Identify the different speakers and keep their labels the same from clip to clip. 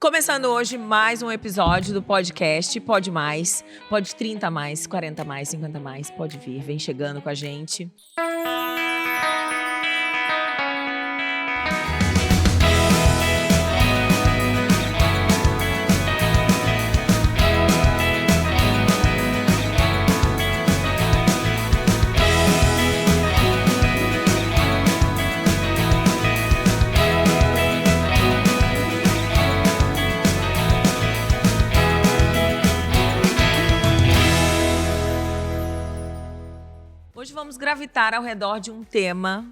Speaker 1: Começando hoje mais um episódio do podcast Pode Mais, pode 30 mais, 40 mais, 50 mais, pode vir, vem chegando com a gente. Hoje vamos gravitar ao redor de um tema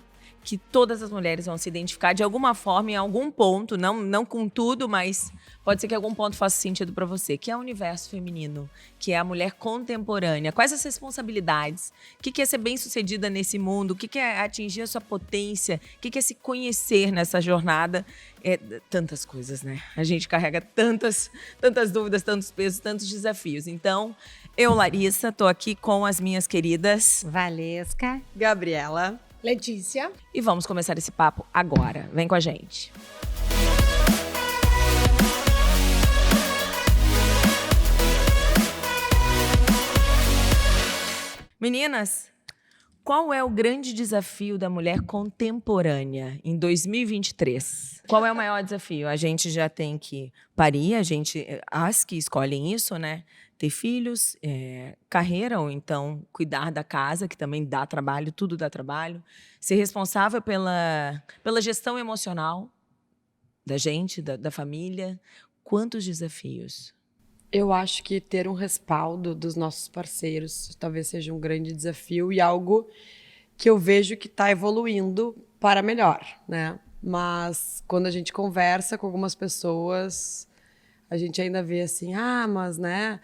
Speaker 1: que todas as mulheres vão se identificar de alguma forma, em algum ponto, não com tudo, mas pode ser que algum ponto faça sentido para você, que é o universo feminino, que é a mulher contemporânea. Quais as responsabilidades? O que é ser bem-sucedida nesse mundo? O que é atingir a sua potência? O que é se conhecer nessa jornada? Tantas coisas, né? A gente carrega tantas dúvidas, tantos pesos, tantos desafios. Então, eu, Larissa, estou aqui com as minhas queridas
Speaker 2: Valesca,
Speaker 3: Gabriela,
Speaker 2: Letícia.
Speaker 1: E vamos começar esse papo agora. Vem com a gente. Meninas, qual é o grande desafio da mulher contemporânea em 2023? Qual é o maior desafio? A gente já tem que parir, as que escolhem isso, né? Ter filhos, carreira, ou então cuidar da casa, que também dá trabalho, tudo dá trabalho. Ser responsável pela gestão emocional da gente, da família. Quantos desafios?
Speaker 3: eu acho que ter um respaldo dos nossos parceiros talvez seja um grande desafio e algo que eu vejo que está evoluindo para melhor, né? Mas quando a gente conversa com algumas pessoas, a gente ainda vê assim, mas, né?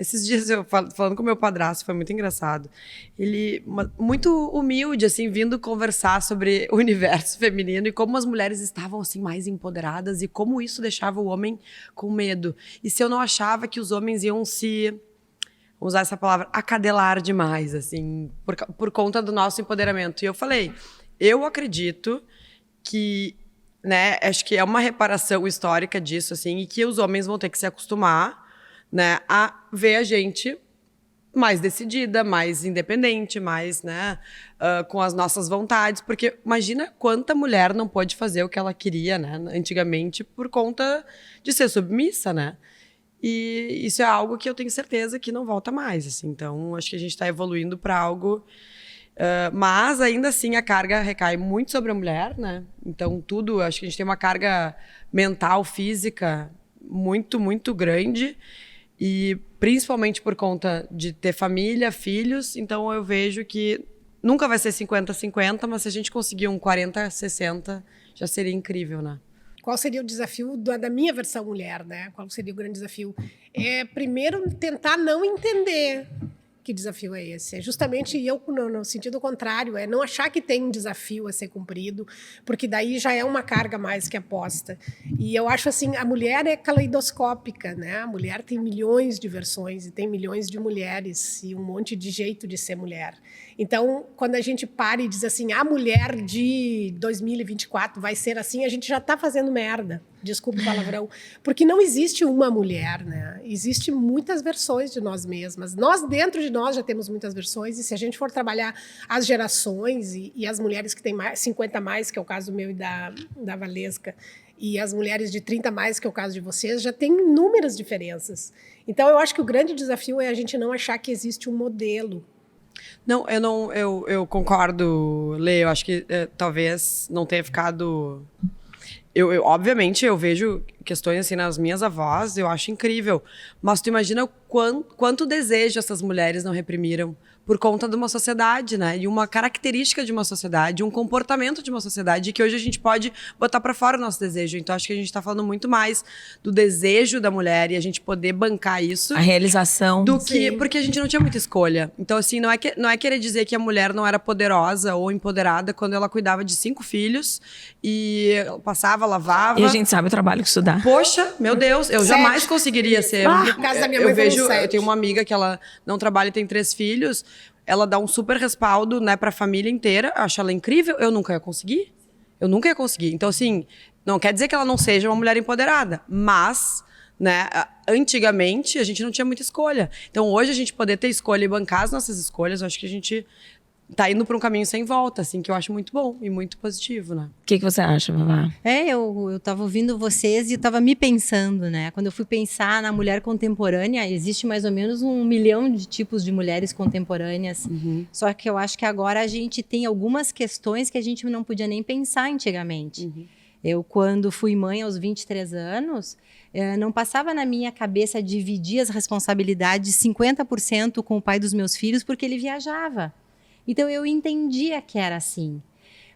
Speaker 3: Esses dias eu falando com meu padrasto, foi muito engraçado. Ele, muito humilde, assim, vindo conversar sobre o universo feminino e como as mulheres estavam, assim, mais empoderadas e como isso deixava o homem com medo. E se eu não achava que os homens iam se, vamos usar essa palavra, acadelar demais, assim, por conta do nosso empoderamento. E eu falei, eu acredito que, né, acho que é uma reparação histórica disso, assim, e que os homens vão ter que se acostumar, né, a ver a gente mais decidida, mais independente, mais, né, com as nossas vontades, porque imagina quanta mulher não pode fazer o que ela queria, né, antigamente por conta de ser submissa, né, e isso é algo que eu tenho certeza que não volta mais, assim, então acho que a gente está evoluindo para algo, mas ainda assim a carga recai muito sobre a mulher, né, então tudo, acho que a gente tem uma carga mental, física muito, muito grande. E principalmente por conta de ter família, filhos, então eu vejo que nunca vai ser 50-50, mas se a gente conseguir um 40-60, já seria incrível, né?
Speaker 2: Qual seria o desafio da minha versão mulher, né? Qual seria o grande desafio? Primeiro, tentar não entender que desafio é esse. É justamente eu, no sentido contrário, não achar que tem um desafio a ser cumprido, porque daí já é uma carga mais que aposta. E eu acho assim, a mulher é caleidoscópica, né? A mulher tem milhões de versões e tem milhões de mulheres e um monte de jeito de ser mulher. Então, quando a gente para e diz assim, a mulher de 2024 vai ser assim, a gente já está fazendo merda. Desculpa o palavrão. Porque não existe uma mulher, né? Existem muitas versões de nós mesmas. Nós, dentro de nós, já temos muitas versões. E se a gente for trabalhar as gerações e as mulheres que têm 50 mais, que é o caso meu e da Valesca, e as mulheres de 30 mais, que é o caso de vocês, já tem inúmeras diferenças. Então, eu acho que o grande desafio é a gente não achar que existe um modelo.
Speaker 3: Não, eu concordo, Lê, eu acho que talvez não tenha ficado... obviamente, eu vejo questões assim nas minhas avós, eu acho incrível. Mas tu imagina quanto desejo essas mulheres não reprimiram por conta de uma sociedade, né? E uma característica de uma sociedade, um comportamento de uma sociedade que hoje a gente pode botar pra fora o nosso desejo. Então, acho que a gente tá falando muito mais do desejo da mulher e a gente poder bancar isso.
Speaker 1: A realização.
Speaker 3: Do que, porque a gente não tinha muita escolha. Então, assim, não é querer dizer que a mulher não era poderosa ou empoderada quando ela cuidava de 5 filhos e passava, lavava.
Speaker 1: E a gente sabe o trabalho que isso dá.
Speaker 3: Poxa, meu Deus, eu jamais conseguiria ser.
Speaker 2: No caso da minha mãe,
Speaker 3: eu tenho uma amiga que ela não trabalha e tem 3 filhos. Ela dá um super respaldo, né, pra família inteira. Eu acho ela incrível. Eu nunca ia conseguir. Então, assim, Não quer dizer que ela não seja uma mulher empoderada, mas, né, antigamente a gente não tinha muita escolha. Então hoje a gente poder ter escolha e bancar as nossas escolhas, eu acho que a gente tá indo para um caminho sem volta, assim, que eu acho muito bom e muito positivo, né?
Speaker 1: O que você acha, Vavá?
Speaker 4: Eu tava ouvindo vocês e eu tava me pensando, né? Quando eu fui pensar na mulher contemporânea, existe mais ou menos 1 milhão de tipos de mulheres contemporâneas. Só que eu acho que agora a gente tem algumas questões que a gente não podia nem pensar antigamente. Eu, quando fui mãe aos 23 anos, não passava na minha cabeça dividir as responsabilidades 50% com o pai dos meus filhos, porque ele viajava. Então, eu entendia que era assim.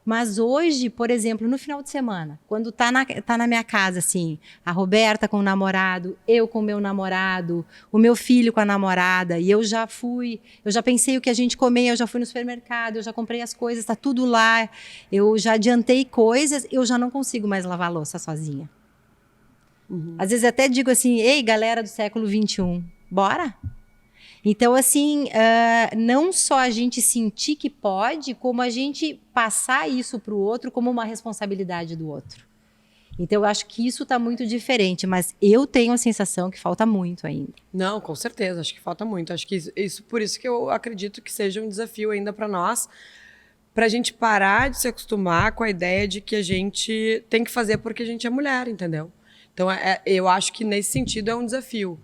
Speaker 4: Mas hoje, por exemplo, no final de semana, quando tá na minha casa, assim, a Roberta com o namorado, eu com o meu namorado, o meu filho com a namorada, e eu já pensei o que a gente comer, eu já fui no supermercado, eu já comprei as coisas, tá tudo lá, eu já adiantei coisas, eu já não consigo mais lavar a louça sozinha. Às vezes até digo assim, ei, galera do século XXI, bora? Então, assim, não só a gente sentir que pode, como a gente passar isso para o outro como uma responsabilidade do outro. Então, eu acho que isso está muito diferente, mas eu tenho a sensação que falta muito ainda.
Speaker 3: Não, com certeza, acho que falta muito. Acho que por isso que eu acredito que seja um desafio ainda para nós, para a gente parar de se acostumar com a ideia de que a gente tem que fazer porque a gente é mulher, entendeu? Então, eu acho que nesse sentido é um desafio.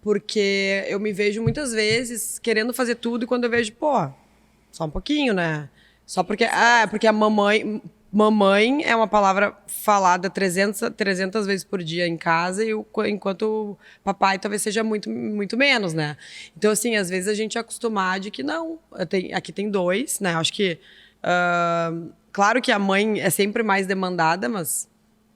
Speaker 3: Porque eu me vejo muitas vezes querendo fazer tudo e quando eu vejo, pô, só um pouquinho, né? Só porque porque a mamãe é uma palavra falada 300 vezes por dia em casa, enquanto o papai talvez seja muito, muito menos, né? Então, assim, às vezes a gente é acostumado de que não, aqui tem dois, né? Acho que, claro que a mãe é sempre mais demandada, mas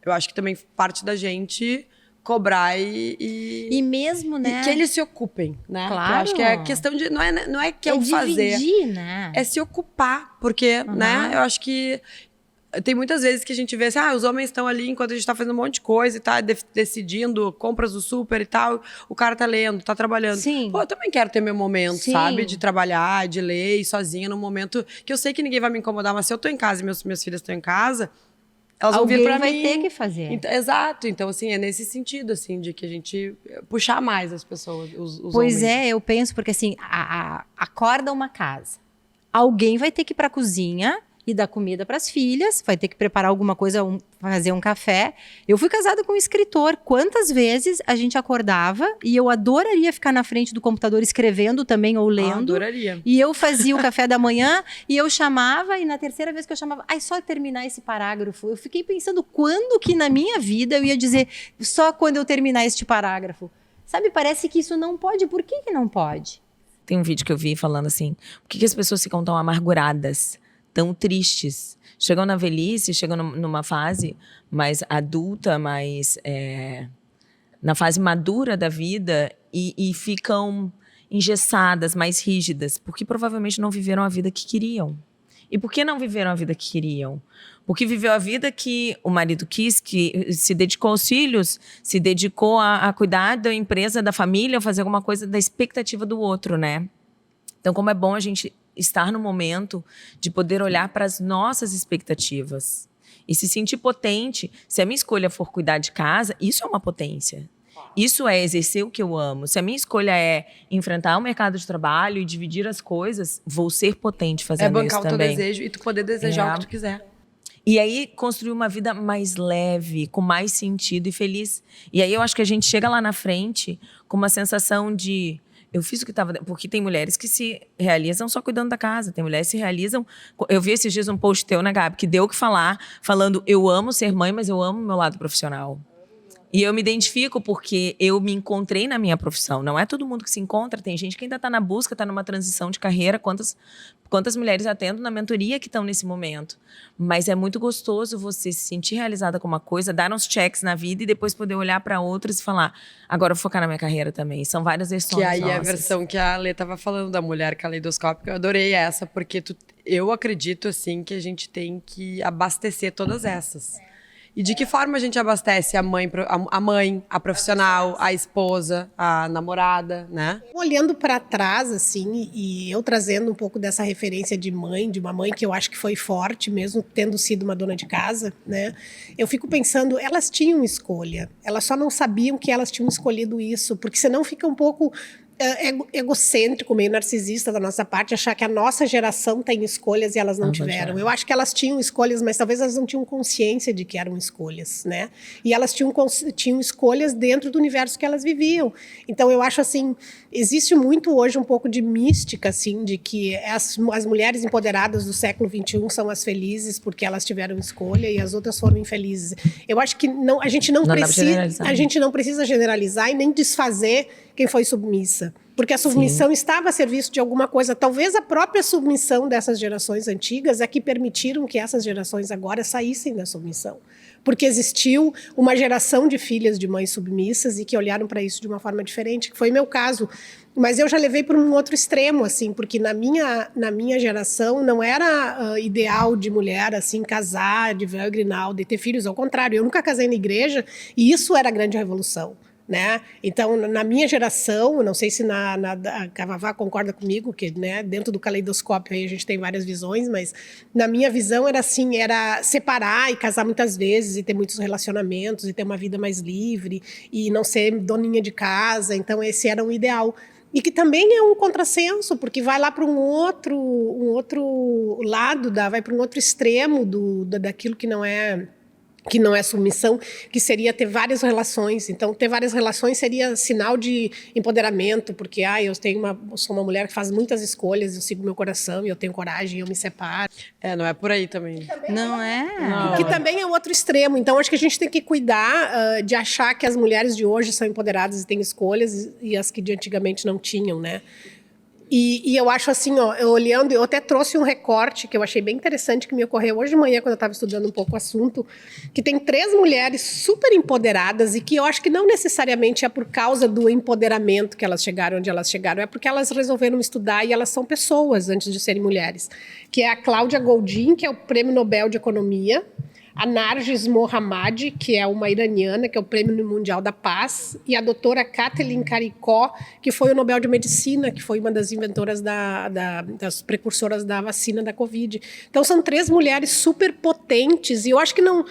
Speaker 3: eu acho que também parte da gente cobrar
Speaker 4: e mesmo, né?
Speaker 3: E que eles se ocupem, né?
Speaker 4: Claro.
Speaker 3: Eu acho que é questão de... Não é que é o fazer.
Speaker 4: Dividir, né?
Speaker 3: É se ocupar, porque, né? Eu acho que tem muitas vezes que a gente vê assim, os homens estão ali enquanto a gente tá fazendo um monte de coisa e tá decidindo compras do super e tal, o cara tá lendo, tá trabalhando.
Speaker 4: Sim.
Speaker 3: Pô, eu também quero ter meu momento,
Speaker 4: Sim.
Speaker 3: sabe? De trabalhar, de ler, e sozinha num momento que eu sei que ninguém vai me incomodar, mas se eu tô em casa e minhas filhas estão em casa, elas vão vir pra mim.
Speaker 4: Alguém vai ter que fazer.
Speaker 3: Exato. Então, assim, é nesse sentido, assim, de que a gente puxar mais as pessoas, os
Speaker 4: Pois
Speaker 3: homens.
Speaker 4: eu penso, porque assim, acorda uma casa. Alguém vai ter que ir pra cozinha e dar comida para as filhas, vai ter que preparar alguma coisa, fazer um café. Eu fui casada com um escritor. Quantas vezes a gente acordava e eu adoraria ficar na frente do computador escrevendo também ou lendo.
Speaker 3: Adoraria.
Speaker 4: E eu fazia o café da manhã e eu chamava, e na terceira vez que eu chamava, só terminar esse parágrafo. Eu fiquei pensando quando que na minha vida eu ia dizer só quando eu terminar este parágrafo. Sabe, parece que isso não pode. Por que não pode?
Speaker 1: Tem um vídeo que eu vi falando assim, por que as pessoas ficam tão amarguradas, tão tristes? Chegam na velhice, chegam numa fase mais adulta, mais na fase madura da vida e ficam engessadas, mais rígidas, porque provavelmente não viveram a vida que queriam. E por que não viveram a vida que queriam? Porque viveu a vida que o marido quis, que se dedicou aos filhos, se dedicou a cuidar da empresa, da família, fazer alguma coisa da expectativa do outro, né? Então, como é bom a gente estar no momento de poder olhar para as nossas expectativas e se sentir potente. Se a minha escolha for cuidar de casa, isso é uma potência. Isso é exercer o que eu amo. Se a minha escolha é enfrentar o mercado de trabalho e dividir as coisas, vou ser potente fazendo isso também. É bancar o teu
Speaker 3: desejo e tu poder desejar o que tu quiser.
Speaker 1: E aí, construir uma vida mais leve, com mais sentido e feliz. E aí, eu acho que a gente chega lá na frente com uma sensação de... Eu fiz o que estava... Porque tem mulheres que se realizam só cuidando da casa. Tem mulheres que se realizam... Eu vi esses dias um post teu, né, Gabi? Que deu o que falar, falando, eu amo ser mãe, mas eu amo o meu lado profissional. E eu me identifico porque eu me encontrei na minha profissão. Não é todo mundo que se encontra. Tem gente que ainda está na busca, está numa transição de carreira. Quantas mulheres atendo na mentoria que estão nesse momento. Mas é muito gostoso você se sentir realizada com uma coisa, dar uns checks na vida e depois poder olhar para outras e falar, agora eu vou focar na minha carreira também. São várias versões
Speaker 3: Que aí
Speaker 1: nossas.
Speaker 3: É a versão que a Lê estava falando da mulher caleidoscópica. Eu adorei essa, porque eu acredito, assim, que a gente tem que abastecer todas essas. E de que forma a gente abastece a mãe, a profissional, a esposa, a namorada, né?
Speaker 2: Olhando para trás, assim, e eu trazendo um pouco dessa referência de uma mãe que eu acho que foi forte, mesmo tendo sido uma dona de casa, né? Eu fico pensando, elas tinham escolha, elas só não sabiam que elas tinham escolhido isso, porque senão fica um pouco egocêntrico, meio narcisista da nossa parte, achar que a nossa geração tem escolhas e elas não tiveram. Eu acho que elas tinham escolhas, mas talvez elas não tinham consciência de que eram escolhas, né? E elas tinham escolhas dentro do universo que elas viviam. Então, eu acho assim, existe muito hoje um pouco de mística, assim, de que as mulheres empoderadas do século XXI são as felizes porque elas tiveram escolha e as outras foram infelizes. Eu acho que a gente não precisa generalizar e nem desfazer quem foi submissa. Porque a submissão estava a serviço de alguma coisa. Talvez a própria submissão dessas gerações antigas é que permitiram que essas gerações agora saíssem da submissão. Porque existiu uma geração de filhas de mães submissas e que olharam para isso de uma forma diferente, que foi meu caso. Mas eu já levei para um outro extremo, assim, porque na minha geração não era ideal de mulher, assim, casar de véu e grinalda e ter filhos. Ao contrário, eu nunca casei na igreja e isso era a grande revolução. Né? Então, na minha geração, não sei se a Cavavá concorda comigo, que, né, dentro do caleidoscópio aí a gente tem várias visões, mas na minha visão era assim, era separar e casar muitas vezes e ter muitos relacionamentos e ter uma vida mais livre e não ser doninha de casa. Então, esse era um ideal. E que também é um contrassenso, porque vai lá para um outro lado, vai para um outro extremo daquilo que não é submissão, que seria ter várias relações. Então, ter várias relações seria sinal de empoderamento, porque eu sou uma mulher que faz muitas escolhas, eu sigo meu coração e eu tenho coragem, eu me separo.
Speaker 3: Não é por aí também.
Speaker 4: Não é?
Speaker 2: Que também é o outro extremo. Então, acho que a gente tem que cuidar de achar que as mulheres de hoje são empoderadas e têm escolhas e as que de antigamente não tinham, né? E eu acho assim, eu olhando, eu até trouxe um recorte que eu achei bem interessante, que me ocorreu hoje de manhã, quando eu estava estudando um pouco o assunto, que tem 3 mulheres super empoderadas e que eu acho que não necessariamente é por causa do empoderamento que elas chegaram onde elas chegaram, é porque elas resolveram estudar e elas são pessoas antes de serem mulheres. Que é a Cláudia Goldin, que é o Prêmio Nobel de Economia, a Narges Mohammadi, que é uma iraniana, que é o Prêmio Mundial da Paz, e a doutora Kathleen Caricó, que foi o Nobel de Medicina, que foi uma das inventoras das precursoras da vacina da Covid. Então, são 3 mulheres super potentes, e eu acho que não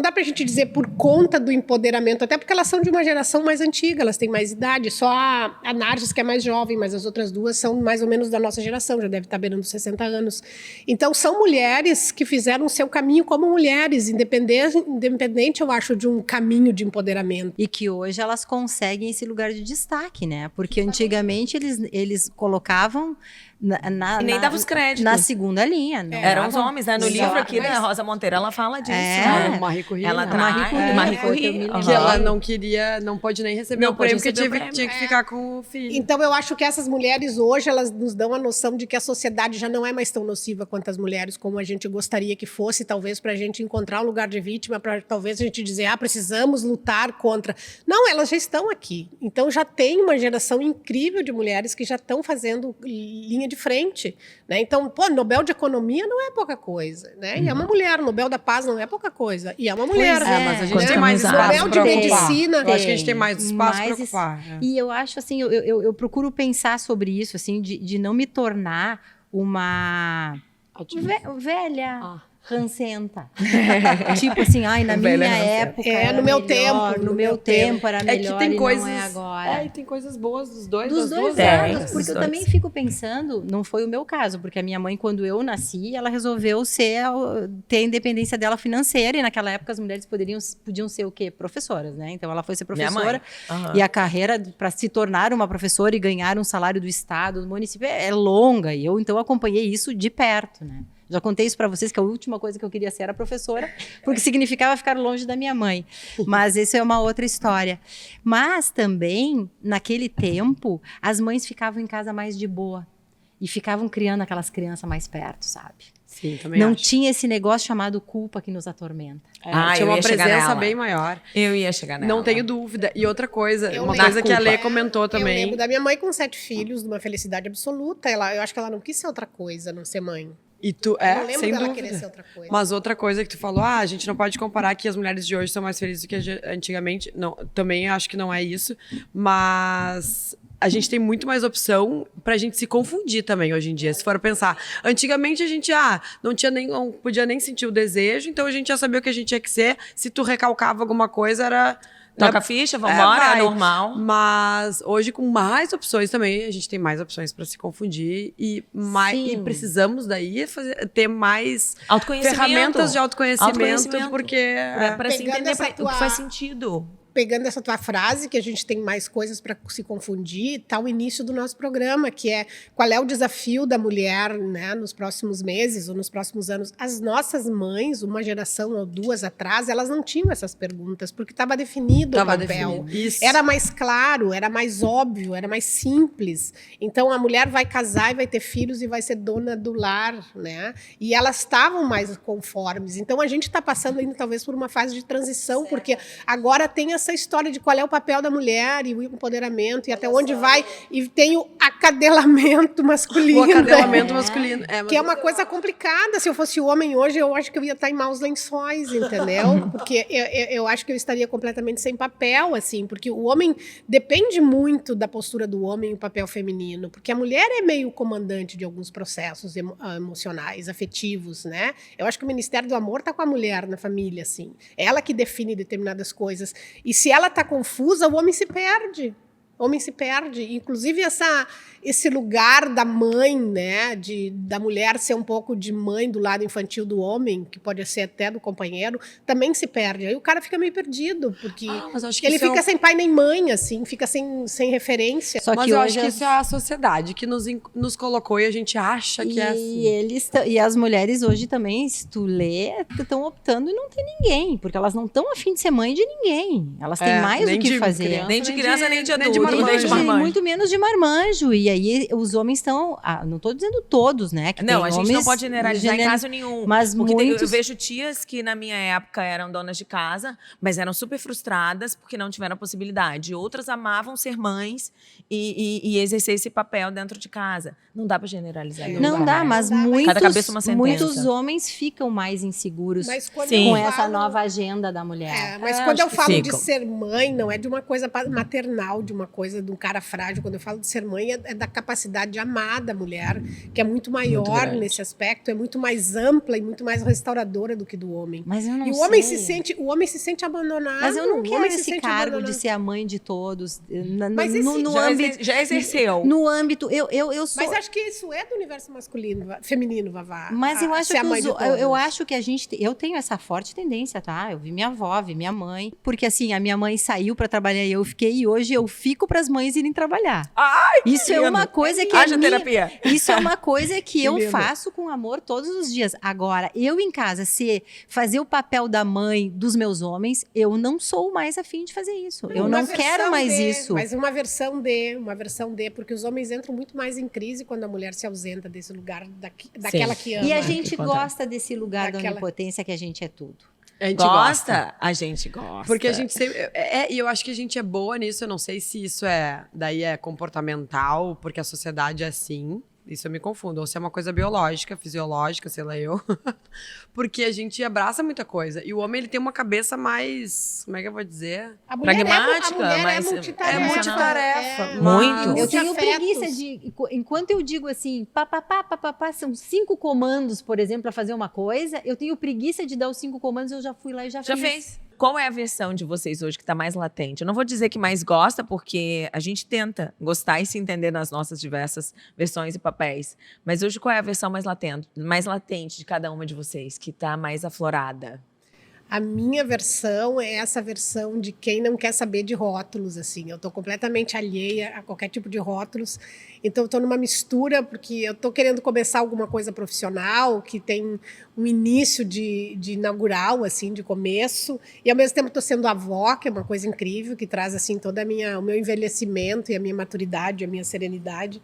Speaker 2: dá pra gente dizer por conta do empoderamento, até porque elas são de uma geração mais antiga, elas têm mais idade, só a Narges que é mais jovem, mas as outras 2 são mais ou menos da nossa geração, já deve estar beirando 60 anos. Então, são mulheres que fizeram o seu caminho como mulheres, independente, eu acho, de um caminho de empoderamento.
Speaker 4: E que hoje elas conseguem esse lugar de destaque, né? Porque antigamente eles colocavam
Speaker 1: e nem dava os créditos.
Speaker 4: Na segunda linha.
Speaker 1: Eram os homens, né? No livro aqui da Rosa Monteiro, ela fala disso.
Speaker 3: Marie Curie.
Speaker 1: Ela traz Marie Curie.
Speaker 3: Que ela não pode nem receber o prêmio, porque tinha que ficar com o filho.
Speaker 2: Então, eu acho que essas mulheres hoje, elas nos dão a noção de que a sociedade já não é mais tão nociva quanto as mulheres, como a gente gostaria que fosse, talvez para a gente encontrar um lugar de vítima, para talvez a gente dizer, precisamos lutar contra. Não, elas já estão aqui. Então, já tem uma geração incrível de mulheres que já estão fazendo linha de frente, né? Então, Nobel de Economia não é pouca coisa, né? E é uma mulher, Nobel da Paz não é pouca coisa, e é uma mulher.
Speaker 3: Mas a gente tem mais espaço
Speaker 2: Nobel de Medicina.
Speaker 3: Eu acho que a gente tem mais espaço para ocupar.
Speaker 4: E eu acho assim, eu procuro pensar sobre isso, assim, de não me tornar uma velha... rancenta. Tipo assim, na minha época
Speaker 2: no meu tempo.
Speaker 4: No meu tempo era melhor,
Speaker 3: que tem coisas,
Speaker 4: não é agora.
Speaker 3: E tem coisas boas dos dois
Speaker 4: lados. Porque eu também fico pensando, não foi o meu caso, porque a minha mãe, quando eu nasci, ela resolveu ter a independência dela financeira, e naquela época as mulheres podiam ser o quê? Professoras, né? Então ela foi ser professora, e a carreira para se tornar uma professora e ganhar um salário do estado, do município, é longa, e eu então acompanhei isso de perto, né? Já contei isso para vocês, que a última coisa que eu queria ser era professora, porque significava ficar longe da minha mãe. Mas isso é uma outra história. Mas também, naquele tempo, as mães ficavam em casa mais de boa. E ficavam criando aquelas crianças mais perto, sabe?
Speaker 3: Sim, também
Speaker 4: Não
Speaker 3: acho.
Speaker 4: tinha esse negócio chamado culpa que nos atormenta.
Speaker 3: Tinha uma presença bem maior.
Speaker 1: Eu ia chegar nela.
Speaker 3: Não tenho dúvida. E outra coisa, coisa que a Lê comentou também.
Speaker 2: Eu lembro da minha mãe com 7 filhos, de uma felicidade absoluta. Eu acho que ela não quis ser outra coisa, não ser mãe.
Speaker 3: E tu,
Speaker 2: Eu não lembro
Speaker 3: sem
Speaker 2: dela
Speaker 3: dúvida.
Speaker 2: querer ser outra coisa.
Speaker 3: Mas outra coisa que tu falou, a gente não pode comparar que as mulheres de hoje são mais felizes do que antigamente. Não, também acho que não é isso, mas a gente tem muito mais opção pra gente se confundir também hoje em dia, se for pensar. Antigamente a gente não podia nem sentir o desejo, então a gente já sabia o que a gente tinha que ser. Se tu recalcava alguma coisa, era...
Speaker 1: Toca a ficha, vambora,
Speaker 3: vai.
Speaker 1: é normal.
Speaker 3: Mas hoje, com mais opções também, a gente tem mais opções para se confundir e precisamos daí ter mais ferramentas de autoconhecimento, porque
Speaker 1: para se
Speaker 2: Pegando
Speaker 1: entender
Speaker 2: essa
Speaker 1: o que faz sentido.
Speaker 2: Pegando essa tua frase, que a gente tem mais coisas para se confundir, está o início do nosso programa, que é qual é o desafio da mulher, né, nos próximos meses ou nos próximos anos. As nossas mães, uma geração ou duas atrás, elas não tinham essas perguntas, porque estava definido o papel.
Speaker 3: Isso.
Speaker 2: Era mais claro, era mais óbvio, era mais simples. Então, a mulher vai casar e vai ter filhos e vai ser dona do lar, né? E elas estavam mais conformes. Então, a gente está passando ainda, talvez, por uma fase de transição, porque agora tem essa história de qual é o papel da mulher e o empoderamento e até onde vai, e tem o acadelamento masculino.
Speaker 3: O acadelamento masculino.
Speaker 2: Que é uma coisa complicada. Se eu fosse homem hoje, eu acho que eu ia estar em maus lençóis, entendeu? Porque eu acho que eu estaria completamente sem papel, assim, porque o homem depende muito da postura do homem e o papel feminino, porque a mulher é meio comandante de alguns processos emocionais, afetivos, né? Eu acho que o Ministério do Amor está com a mulher na família, assim. É ela que define determinadas coisas. E se ela está confusa, o homem se perde. O homem se perde. Inclusive, esse lugar da mãe, né, da mulher ser um pouco de mãe do lado infantil do homem, que pode ser até do companheiro, também se perde. Aí o cara fica meio perdido, porque ele fica sem pai nem mãe, assim, fica sem referência.
Speaker 3: Mas eu acho que isso é a sociedade que nos colocou e a gente acha que é assim.
Speaker 4: E as mulheres hoje também, se tu lê, estão optando e não tem ninguém, porque elas não estão afim de ser mãe de ninguém. Elas têm mais o que fazer.
Speaker 1: Nem de criança, nem de adulto.
Speaker 4: Muito menos de marmanjo. E aí os homens estão... não estou dizendo todos, né? Que
Speaker 1: não, a gente não pode generalizar em caso nenhum.
Speaker 4: Mas
Speaker 1: porque
Speaker 4: muitos...
Speaker 1: eu vejo tias que na minha época eram donas de casa, mas eram super frustradas porque não tiveram a possibilidade. Outras amavam ser mães e exercer esse papel dentro de casa. Não dá para generalizar.
Speaker 4: Não dá, mas
Speaker 1: cada cabeça uma sentença.
Speaker 4: muitos homens ficam mais inseguros com essa nova agenda da mulher.
Speaker 2: Mas quando eu falo de ser mãe, não é de uma coisa maternal, de uma coisa de um cara frágil. Quando eu falo de ser mãe, é da capacidade de amar da mulher, que é muito maior nesse aspecto, é muito mais ampla e muito mais restauradora do que do homem.
Speaker 4: Mas eu não
Speaker 2: sei. O homem se sente abandonado.
Speaker 4: Mas eu não quero esse cargo de ser a mãe de todos.
Speaker 2: Mas
Speaker 4: no âmbito,
Speaker 1: já exerceu.
Speaker 4: No âmbito, eu sou...
Speaker 2: Mas acho que isso é do universo feminino, Vavá.
Speaker 4: Mas eu acho eu acho que a gente... Eu tenho essa forte tendência, tá? Eu vi minha avó, vi minha mãe. Porque assim, a minha mãe saiu pra trabalhar e eu fiquei. E hoje eu fico pras mães irem trabalhar.
Speaker 1: Ai,
Speaker 4: isso é uma coisa que
Speaker 1: terapia.
Speaker 4: Isso é uma coisa que eu faço com amor todos os dias. Agora, eu em casa, fazer o papel da mãe dos meus homens, eu não sou mais afim de fazer isso. Eu não quero mais isso.
Speaker 2: Mas uma versão D, porque os homens entram muito mais em crise quando a mulher se ausenta desse lugar daquela que ama.
Speaker 4: E a gente gosta desse lugar da onipotência que a gente é tudo.
Speaker 3: A gente gosta.
Speaker 1: A gente gosta.
Speaker 3: Porque a gente sempre... E eu acho que a gente é boa nisso. Eu não sei se isso daí é comportamental, porque a sociedade é assim. Isso eu me confundo. Ou se é uma coisa biológica, fisiológica, sei lá eu. Porque a gente abraça muita coisa. E o homem, ele tem uma cabeça mais... Como é que eu vou dizer?
Speaker 1: Pragmática.
Speaker 2: Mas
Speaker 3: é multitarefa.
Speaker 1: Muito.
Speaker 4: Eu tenho preguiça de... Enquanto eu digo assim, são 5 comandos, por exemplo, para fazer uma coisa, eu tenho preguiça de dar os 5 comandos, eu já fui lá e já
Speaker 1: fez. Qual é a versão de vocês hoje que está mais latente? Eu não vou dizer que mais gosta, porque a gente tenta gostar e se entender nas nossas diversas versões e papéis. Mas hoje qual é a versão mais latente de cada uma de vocês, que está mais aflorada?
Speaker 2: A minha versão é essa versão de quem não quer saber de rótulos, assim. Eu estou completamente alheia a qualquer tipo de rótulos. Então, eu estou numa mistura, porque eu estou querendo começar alguma coisa profissional, que tem um início de inaugural, assim, de começo. E, ao mesmo tempo, estou sendo avó, que é uma coisa incrível, que traz, assim, todo o meu envelhecimento e a minha maturidade, a minha serenidade.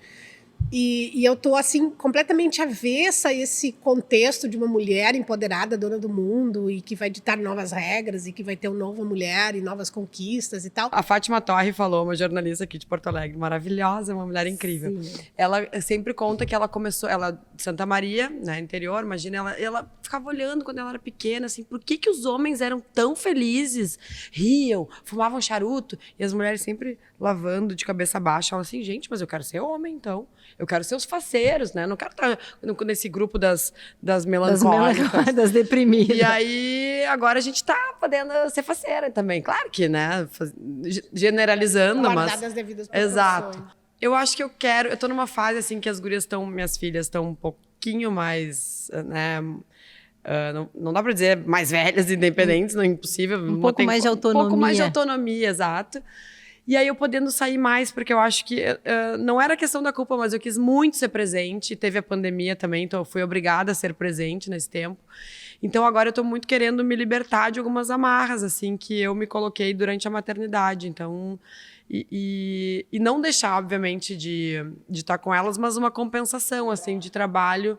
Speaker 2: E eu tô, assim, completamente avessa a esse contexto de uma mulher empoderada, dona do mundo, e que vai ditar novas regras, e que vai ter uma nova mulher e novas conquistas e tal.
Speaker 3: A Fátima Torre falou, uma jornalista aqui de Porto Alegre, maravilhosa, uma mulher incrível.
Speaker 4: Sim.
Speaker 3: Ela sempre conta que ela começou, ela de Santa Maria, né, interior, imagina, ela ficava olhando quando ela era pequena, assim, por que os homens eram tão felizes, riam, fumavam charuto, e as mulheres sempre lavando de cabeça baixa. Ela assim, gente, mas eu quero ser homem, então. Eu quero ser os faceiros, né? Não quero estar nesse grupo das melancólicas.
Speaker 4: Das deprimidas.
Speaker 3: E aí, agora a gente tá podendo ser faceira também. Claro que, né? Generalizando,
Speaker 2: Guardadas
Speaker 3: mas...
Speaker 2: as devidas proporções.
Speaker 3: Exato. Eu acho que eu tô numa fase, assim, que as gurias estão, minhas filhas estão um pouquinho mais, né... não dá pra dizer mais velhas, independentes, não é impossível.
Speaker 4: Um pouco mais de autonomia.
Speaker 3: Um pouco mais de autonomia, exato. E aí eu podendo sair mais, porque eu acho que não era questão da culpa, mas eu quis muito ser presente. Teve a pandemia também, então eu fui obrigada a ser presente nesse tempo. Então agora eu tô muito querendo me libertar de algumas amarras, assim, que eu me coloquei durante a maternidade. Então, e não deixar, obviamente, de estar com elas, mas uma compensação, assim, de trabalho.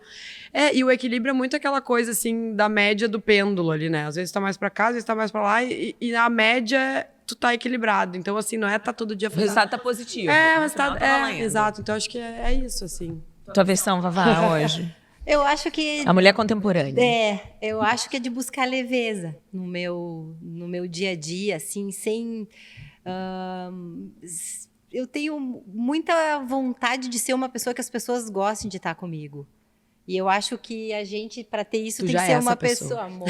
Speaker 3: E o equilíbrio é muito aquela coisa, assim, da média do pêndulo ali, né? Às vezes tá mais pra cá, às vezes tá mais pra lá, e a média... tu tá equilibrado. Então, assim, não é tá todo dia...
Speaker 1: O resultado tá positivo.
Speaker 3: O resultado... exato. Então, acho que é isso, assim.
Speaker 1: Tua versão, Vavá, hoje?
Speaker 4: Eu acho que...
Speaker 1: A mulher contemporânea.
Speaker 4: Eu acho que é de buscar leveza no meu dia a dia, assim, sem... eu tenho muita vontade de ser uma pessoa que as pessoas gostem de estar comigo. E eu acho que a gente, para ter isso, tem que ser uma pessoa... Amor,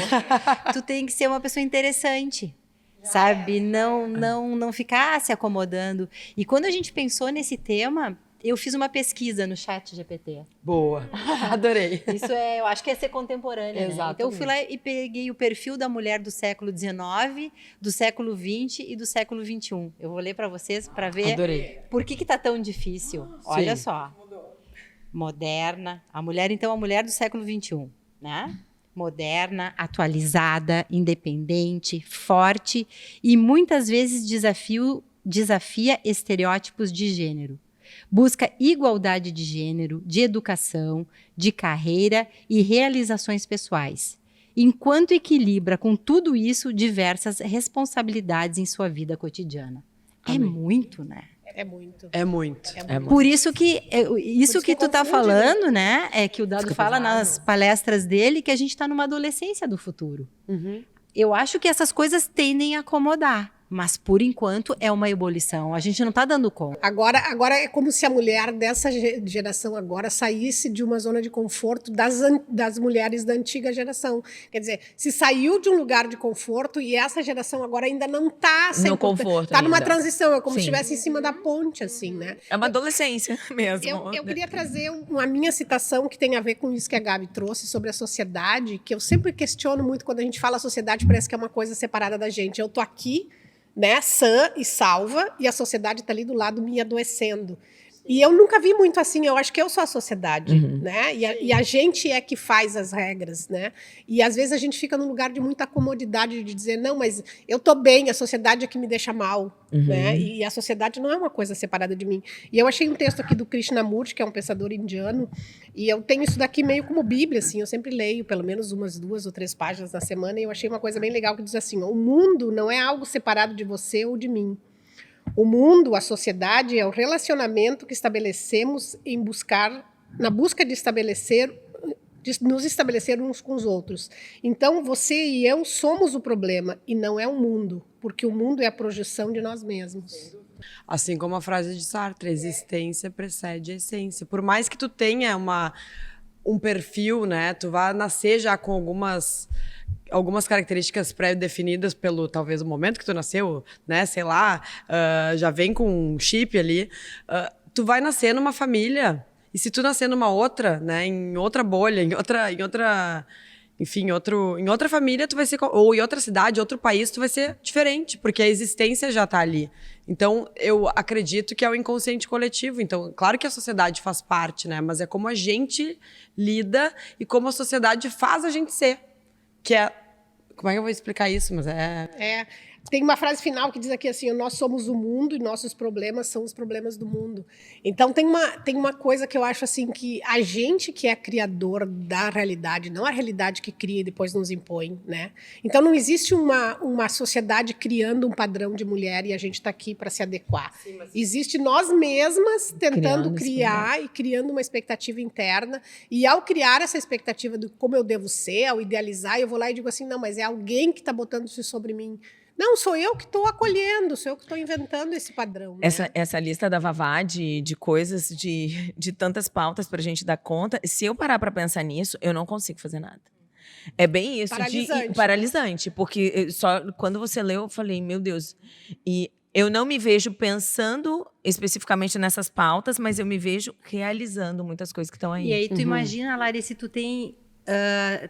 Speaker 4: tu tem que ser uma pessoa interessante. Sabe? Não ficar se acomodando. E quando a gente pensou nesse tema, eu fiz uma pesquisa no ChatGPT.
Speaker 3: Boa. Adorei.
Speaker 4: Isso eu acho que é ser contemporânea, né? Então eu fui lá e peguei o perfil da mulher do século XIX, do século XX e do século XXI. Eu vou ler para vocês para ver.
Speaker 3: Adorei.
Speaker 4: Por que tá tão difícil. Olha só. Moderna. A mulher do século XXI, né? Moderna, atualizada, independente, forte e muitas vezes desafia estereótipos de gênero. Busca igualdade de gênero, de educação, de carreira e realizações pessoais, enquanto equilibra com tudo isso diversas responsabilidades em sua vida cotidiana. É muito, né?
Speaker 2: É muito.
Speaker 3: É muito.
Speaker 4: Por isso que tu tá falando, né? É que o Dado fala nas palestras dele que a gente está numa adolescência do futuro.
Speaker 3: Uhum.
Speaker 4: Eu acho que essas coisas tendem a acomodar. Mas, por enquanto, é uma ebulição. A gente não está dando conta.
Speaker 2: Agora é como se a mulher dessa geração agora saísse de uma zona de conforto das mulheres da antiga geração. Quer dizer, se saiu de um lugar de conforto e essa geração agora ainda não está
Speaker 1: no conforto.
Speaker 2: Está numa
Speaker 1: ainda.
Speaker 2: transição, é como
Speaker 1: Sim.
Speaker 2: se estivesse em cima da ponte, assim, né?
Speaker 1: É uma adolescência mesmo.
Speaker 2: Eu queria trazer a minha citação que tem a ver com isso que a Gabi trouxe sobre a sociedade, que eu sempre questiono muito quando a gente fala sociedade, parece que é uma coisa separada da gente. Eu tô aqui, né, sã e salva, e a sociedade está ali do lado me adoecendo. E eu nunca vi muito assim, eu acho que eu sou a sociedade, né? E a gente é que faz as regras, né? E às vezes a gente fica num lugar de muita comodidade de dizer, não, mas eu tô bem, a sociedade é que me deixa mal, né? E a sociedade não é uma coisa separada de mim. E eu achei um texto aqui do Krishnamurti, que é um pensador indiano, e eu tenho isso daqui meio como Bíblia, assim, eu sempre leio pelo menos umas 2 ou 3 páginas na semana, e eu achei uma coisa bem legal que diz assim, o mundo não é algo separado de você ou de mim. O mundo, a sociedade, é o relacionamento que estabelecemos na busca de nos estabelecer uns com os outros. Então, você e eu somos o problema e não é o mundo, porque o mundo é a projeção de nós mesmos.
Speaker 3: Assim como a frase de Sartre, a existência precede a essência. Por mais que tu tenha um perfil, né, tu vai nascer já com algumas características pré-definidas pelo, talvez, o momento que tu nasceu, né, sei lá, já vem com um chip ali, tu vai nascer numa família, e se tu nascer numa outra, né, em outra bolha, em outra família, tu vai ser, ou em outra cidade, outro país, tu vai ser diferente, porque a existência já tá ali. Então, eu acredito que é o inconsciente coletivo. Então, claro que a sociedade faz parte, né, mas é como a gente lida e como a sociedade faz a gente ser. Que é... Como é que eu vou explicar isso? Mas
Speaker 2: Tem uma frase final que diz aqui assim, nós somos o mundo e nossos problemas são os problemas do mundo. Então tem uma coisa que eu acho assim, que a gente que é criador da realidade, não a realidade que cria e depois nos impõe, né? Então não existe uma sociedade criando um padrão de mulher e a gente está aqui para se adequar. Sim, existe nós mesmas tentando criar e criando uma expectativa interna, e ao criar essa expectativa de como eu devo ser, ao idealizar, eu vou lá e digo assim, não, mas é alguém que está botando isso sobre mim. Não, sou eu que estou acolhendo, sou eu que estou inventando esse padrão. Né?
Speaker 1: Essa lista da Vavá de coisas, de tantas pautas para a gente dar conta, se eu parar para pensar nisso, eu não consigo fazer nada. É bem isso, paralisante, porque só quando você leu, eu falei, meu Deus, e eu não me vejo pensando especificamente nessas pautas, mas eu me vejo realizando muitas coisas que estão aí.
Speaker 4: E aí tu imagina, Lari, se tu tem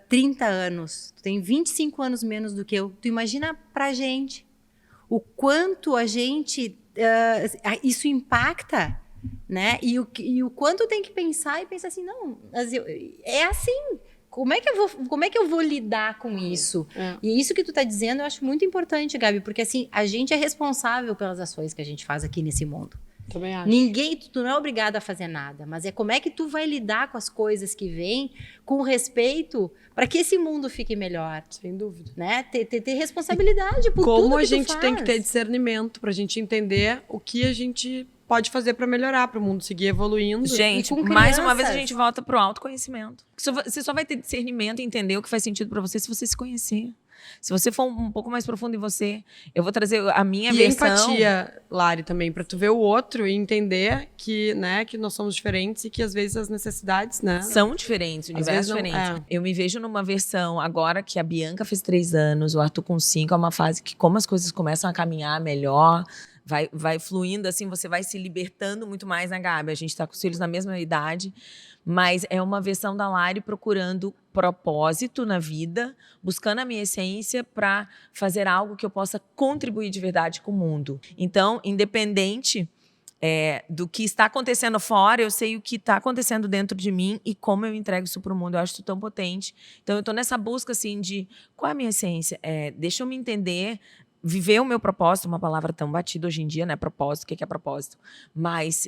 Speaker 4: 30 anos, tu tem 25 anos menos do que eu, tu imagina pra gente o quanto a gente, isso impacta, né? E o quanto tem que pensar assim, não, é assim, como é que eu vou lidar com isso? E isso que tu tá dizendo eu acho muito importante, Gabi, porque assim, a gente é responsável pelas ações que a gente faz aqui nesse mundo.
Speaker 3: Também acho.
Speaker 4: Tu não é obrigado a fazer nada, mas é como é que tu vai lidar com as coisas que vêm com respeito para que esse mundo fique melhor.
Speaker 3: Sem dúvida.
Speaker 4: Né? Ter responsabilidade por tudo que
Speaker 3: Como a
Speaker 4: tu
Speaker 3: gente
Speaker 4: faz.
Speaker 3: tem que ter discernimento para a gente entender o que a gente pode fazer para melhorar, para o mundo seguir evoluindo.
Speaker 1: Gente, mais uma vez a gente volta pro autoconhecimento. Você só vai ter discernimento e entender o que faz sentido para você se você se conhecer. Se você for um pouco mais profundo em você, eu vou trazer a minha versão.
Speaker 3: E empatia, Lari, também, para tu ver o outro e entender que, né, que nós somos diferentes e que às vezes as necessidades, né,
Speaker 1: são diferentes, universos diferentes. Eu me vejo numa versão agora que a Bianca fez 3 anos, o Arthur com 5, é uma fase que como as coisas começam a caminhar melhor, vai fluindo assim, você vai se libertando muito mais, né, Gabi? A gente tá com os filhos na mesma idade, mas é uma versão da Lari procurando propósito na vida, buscando a minha essência para fazer algo que eu possa contribuir de verdade com o mundo. Então, independente do que está acontecendo fora, eu sei o que está acontecendo dentro de mim e como eu entrego isso para o mundo. Eu acho isso tão potente. Então, eu estou nessa busca assim, de qual é a minha essência? Deixa eu me entender, viver o meu propósito, uma palavra tão batida hoje em dia, né? Propósito, o que é propósito? Mas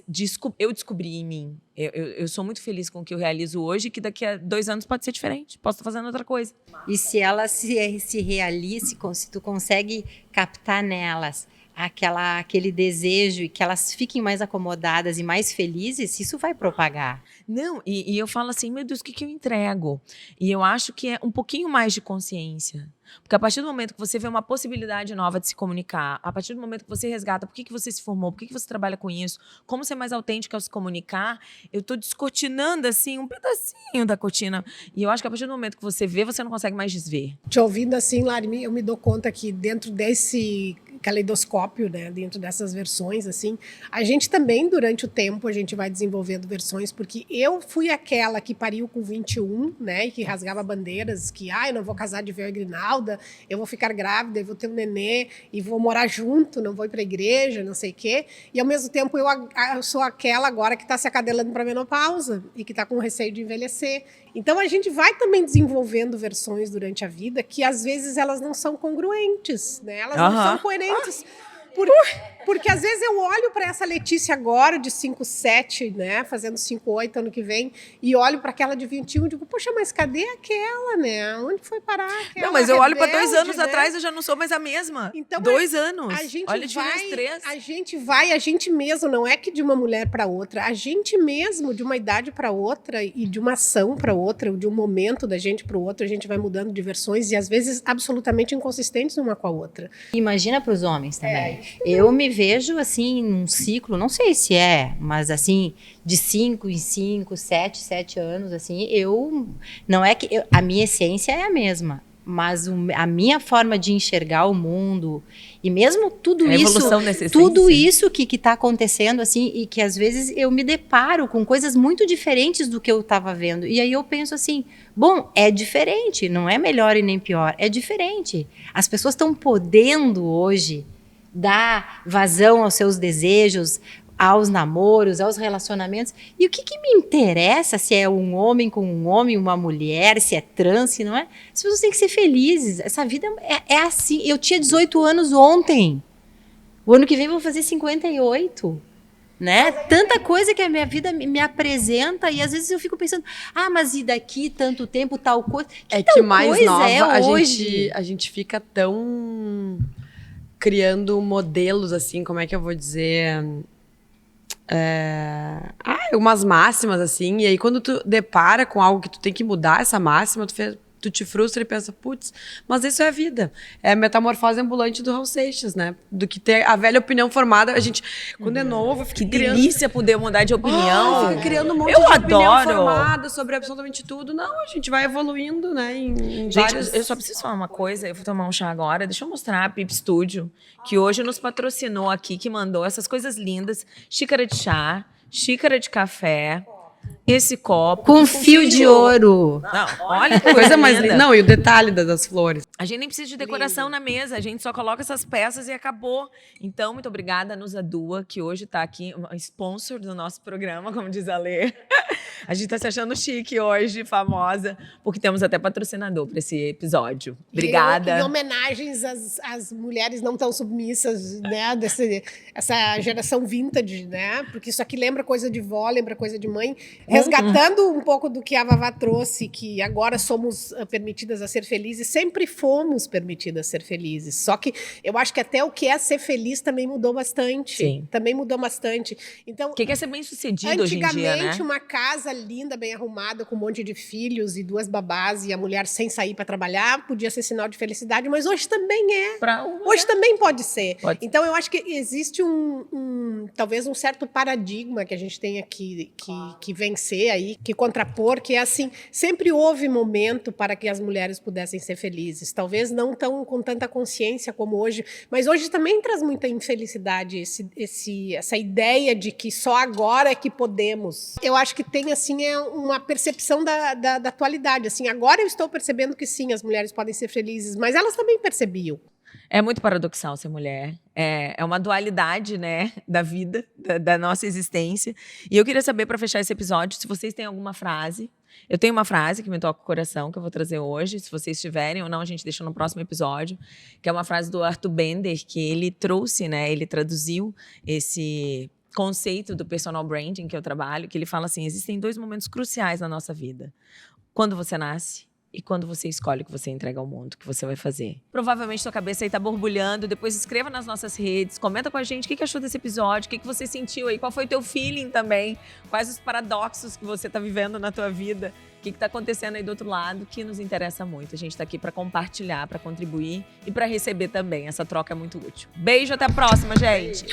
Speaker 1: eu descobri em mim. Eu sou muito feliz com o que eu realizo hoje, que daqui a 2 anos pode ser diferente. Posso estar fazendo outra coisa.
Speaker 4: E se ela se realize, se tu consegue captar nelas aquele desejo e que elas fiquem mais acomodadas e mais felizes, isso vai propagar.
Speaker 1: Não, e eu falo assim, meu Deus, o que eu entrego? E eu acho que é um pouquinho mais de consciência. Porque a partir do momento que você vê uma possibilidade nova de se comunicar, a partir do momento que você resgata por que você se formou, por que você trabalha com isso, como ser mais autêntica ao se comunicar, eu estou descortinando assim um pedacinho da cortina. E eu acho que a partir do momento que você vê, você não consegue mais desver.
Speaker 2: Te ouvindo assim, Lari, eu me dou conta que dentro desse caleidoscópio, né, dentro dessas versões, assim, a gente também, durante o tempo, a gente vai desenvolvendo versões, porque eu fui aquela que pariu com 21, né, e que rasgava bandeiras, que, eu não vou casar de véu e grinalda, eu vou ficar grávida, eu vou ter um nenê, e vou morar junto, não vou ir para a igreja, não sei o quê, e ao mesmo tempo eu sou aquela agora que está se acadelando para a menopausa, e que está com receio de envelhecer. Então a gente vai também desenvolvendo versões durante a vida que às vezes elas não são congruentes, né? Elas não são coerentes. Porque às vezes eu olho para essa Letícia agora, de 5,7, né, fazendo 5,8 ano que vem, e olho para aquela de 21 e digo, poxa, mas cadê aquela, né? Onde foi parar aquela?
Speaker 1: Não, mas eu olho para 2
Speaker 2: rebelde,
Speaker 1: anos
Speaker 2: né?
Speaker 1: atrás, eu já não sou mais a mesma.
Speaker 2: Então,
Speaker 1: 2 anos.
Speaker 2: A gente
Speaker 1: olha, tive uns 3.
Speaker 2: A gente mesmo, não é que de uma mulher para outra, a gente mesmo, de uma idade para outra, e de uma ação para outra, de um momento da gente para o outro, a gente vai mudando de versões, e às vezes absolutamente inconsistentes uma com a outra.
Speaker 4: Imagina para os homens também. Eu me vejo assim num ciclo, não sei se mas assim, de 5 em 5, 7 anos, assim, não é que a minha essência é a mesma, mas a minha forma de enxergar o mundo e mesmo tudo isso que está acontecendo assim, e que às vezes eu me deparo com coisas muito diferentes do que eu estava vendo, e aí eu penso assim, bom, é diferente, não é melhor e nem pior, é diferente. As pessoas estão podendo hoje dar vazão aos seus desejos, aos namoros, aos relacionamentos. E o que me interessa se é um homem com um homem, uma mulher, se é trans, se não é? As pessoas têm que ser felizes. Essa vida é assim. Eu tinha 18 anos ontem. O ano que vem eu vou fazer 58. Né? Tanta coisa que a minha vida me apresenta e às vezes eu fico pensando, mas e daqui tanto tempo, tal coisa?
Speaker 3: Que mais nova
Speaker 4: hoje?
Speaker 3: A gente fica tão criando modelos, assim, como é que eu vou dizer? Umas máximas, assim, e aí quando tu depara com algo que tu tem que mudar essa máxima, tu te frustra e pensa, putz, mas isso é a vida. É a metamorfose ambulante do Raul Seixas, né? Do que ter a velha opinião formada. A gente, quando é novo, fica criando...
Speaker 1: delícia poder mudar de opinião.
Speaker 3: Fica criando um monte de opinião formada sobre absolutamente tudo. Não, a gente vai evoluindo, né? Gente, vários...
Speaker 1: eu só preciso falar uma coisa. Eu vou tomar um chá agora. Deixa eu mostrar a Pip Studio, que hoje nos patrocinou aqui, que mandou essas coisas lindas. Xícara de chá, xícara de café... Esse copo.
Speaker 4: Com fio de ouro.
Speaker 1: Não, olha que
Speaker 3: coisa mais linda. Não, e o detalhe das flores.
Speaker 1: A gente nem precisa de decoração na mesa, a gente só coloca essas peças e acabou. Então, muito obrigada, Nusa Dua, que hoje está aqui, sponsor do nosso programa, como diz a Lê. A gente está se achando chique hoje, famosa, porque temos até patrocinador para esse episódio. Obrigada.
Speaker 2: Em homenagens às mulheres não tão submissas, né? Essa geração vintage, né? Porque isso aqui lembra coisa de vó, lembra coisa de mãe. Resgatando um pouco do que a Vavá trouxe, que agora somos permitidas a ser felizes, sempre fomos permitidas a ser felizes. Só que eu acho que até o que é ser feliz também mudou bastante.
Speaker 1: Sim.
Speaker 2: Também mudou bastante. Então,
Speaker 1: o que é ser bem-sucedido hoje em dia, né?
Speaker 2: Antigamente, uma casa linda, bem arrumada, com um monte de filhos e 2 babás, e a mulher sem sair para trabalhar, podia ser sinal de felicidade, mas hoje também é. Hoje também pode ser. Então, eu acho que existe talvez um certo paradigma que a gente tenha que vencer aí, que contrapor, que é assim, sempre houve momento para que as mulheres pudessem ser felizes. Talvez não tão com tanta consciência como hoje, mas hoje também traz muita infelicidade essa ideia de que só agora é que podemos. Eu acho que tem, assim, uma percepção da atualidade. Assim, agora eu estou percebendo que sim, as mulheres podem ser felizes, mas elas também percebiam.
Speaker 1: É muito paradoxal ser mulher. É uma dualidade, né, da vida, da nossa existência. E eu queria saber, para fechar esse episódio, se vocês têm alguma frase. Eu tenho uma frase que me toca o coração, que eu vou trazer hoje. Se vocês tiverem ou não, a gente deixa no próximo episódio. Que é uma frase do Arthur Bender, que ele trouxe, né, ele traduziu esse conceito do personal branding que eu trabalho, que ele fala assim, existem 2 momentos cruciais na nossa vida. Quando você nasce e quando você escolhe o que você entrega ao mundo, o que você vai fazer. Provavelmente sua cabeça aí tá borbulhando, depois escreva nas nossas redes, comenta com a gente o que achou desse episódio, o que você sentiu aí, qual foi o teu feeling também, quais os paradoxos que você tá vivendo na tua vida, o que tá acontecendo aí do outro lado, que nos interessa muito. A gente tá aqui para compartilhar, para contribuir e para receber também. Essa troca é muito útil. Beijo, até a próxima, gente!